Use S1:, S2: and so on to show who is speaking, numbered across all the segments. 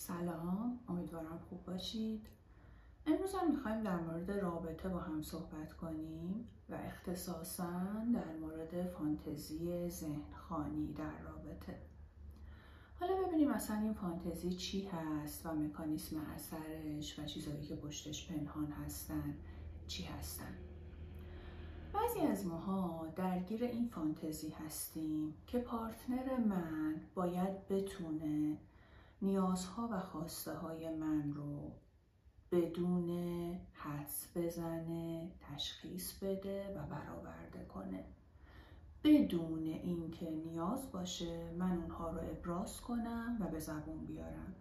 S1: سلام، امیدوارم خوب باشید. امروز هم میخوایم در مورد رابطه با هم صحبت کنیم و اختصاصاً در مورد فانتزی ذهن‌خوانی در رابطه. حالا ببینیم اصلا این فانتزی چی هست و مکانیسم اثرش و چیزهایی که پشتش پنهان هستن چی هستن. بعضی از ماها درگیر این فانتزی هستیم که پارتنر من باید بتونه نیازها و خواسته های من رو بدون حدس بزنه، تشخیص بده و برآورده کنه. بدون اینکه نیاز باشه من اونها رو ابراز کنم و به زبون بیارم.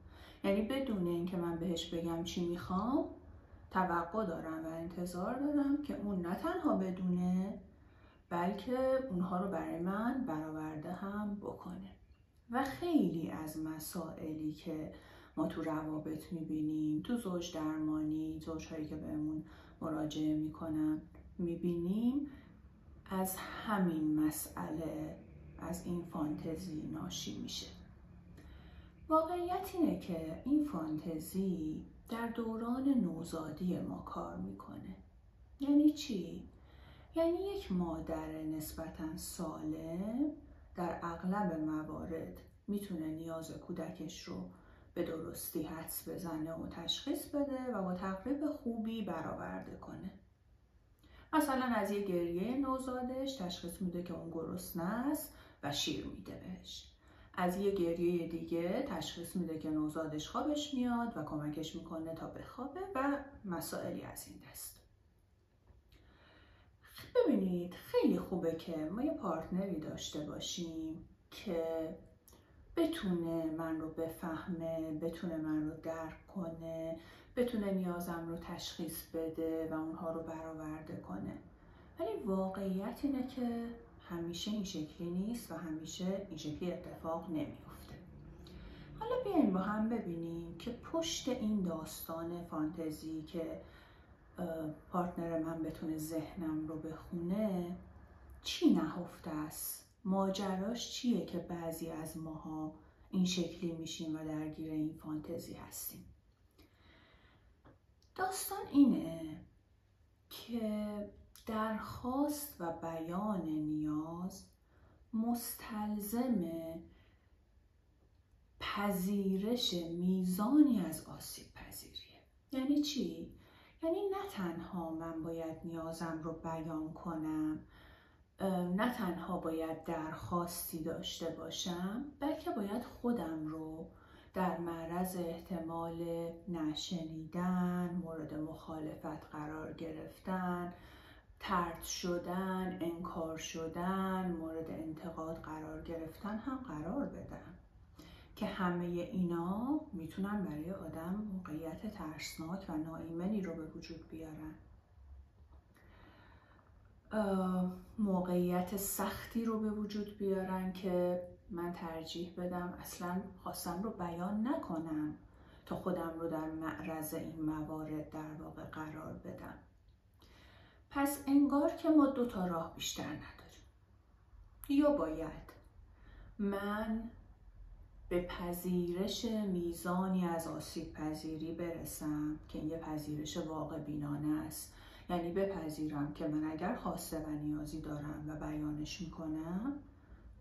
S1: یعنی بدون اینکه من بهش بگم چی میخوام، توقع دارم و انتظار دارم که اون نه تنها بدونه بلکه اونها رو برای من برآورده هم بکنه. و خیلی از مسائلی که ما تو روابط میبینیم، تو زوج درمانی، زوجهایی که بهمون مراجعه میکنن میبینیم، از همین مسئله، از این فانتزی ناشی میشه. واقعیت اینه که این فانتزی در دوران نوزادی ما کار میکنه. یعنی چی؟ یعنی یک مادر نسبتاً سالم در اغلب موارد میتونه نیاز کودکش رو به درستی حدس بزنه و تشخیص بده و با تقریب خوبی برآورده کنه. مثلا از یه گریه نوزادش تشخیص میده که اون گرسنه است و شیر میده بهش. از یه گریه دیگه تشخیص میده که نوزادش خوابش میاد و کمکش میکنه تا بخوابه و مسائلی از این دست. ببینید خیلی خوبه که ما یه پارتنری داشته باشیم که بتونه من رو بفهمه، بتونه من رو درک کنه، بتونه نیازم رو تشخیص بده و اونها رو برآورده کنه. ولی واقعیت اینه که همیشه این شکلی نیست و همیشه این شکلی اتفاق نمیفته. حالا بیایم با هم ببینیم که پشت این داستان فانتزی که پارتنر من بتونه ذهنم رو بخونه چی نهفته است؟ ماجراش چیه که بعضی از ماها این شکلی میشیم و درگیر این فانتزی هستیم؟ داستان اینه که درخواست و بیان نیاز مستلزم پذیرش میزانی از آسیب پذیریه. یعنی چی؟ یعنی نه تنها من باید نیازم رو بیان کنم، نه تنها باید درخواستی داشته باشم، بلکه باید خودم رو در معرض احتمال نشنیدن، مورد مخالفت قرار گرفتن، طرد شدن، انکار شدن، مورد انتقاد قرار گرفتن هم قرار بدم که همه اینا میتونن برای آدم موقعیت ترسناک و ناایمنی رو به وجود بیارن. موقعیت سختی رو به وجود بیارن که من ترجیح بدم اصلا خواستم رو بیان نکنم تا خودم رو در معرض این موارد در واقع قرار بدم. پس انگار که ما دو تا راه بیشتر نداریم. یا باید من به پذیرش میزانی از آسیب پذیری برسم که این یه پذیرش واقع بینانه است. یعنی بپذیرم که من اگر خواسته و نیازی دارم و بیانش میکنم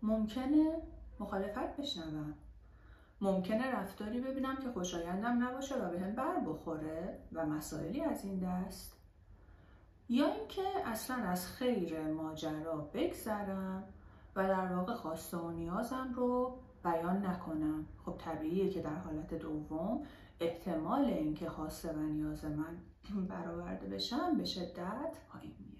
S1: ممکنه مخالفت بشنوم، ممکنه رفتاری ببینم که خوشایندم نباشه و بهم بر بخوره و مسائلی از این دست. یا اینکه اصلا از خیر ماجرا بگذرم و در واقع خواسته و نیازم رو بیان نکنم. خب طبیعیه که در حالت دوم احتمال اینکه خواسته و نیاز من برآورده بشم به شدت پایین میاد.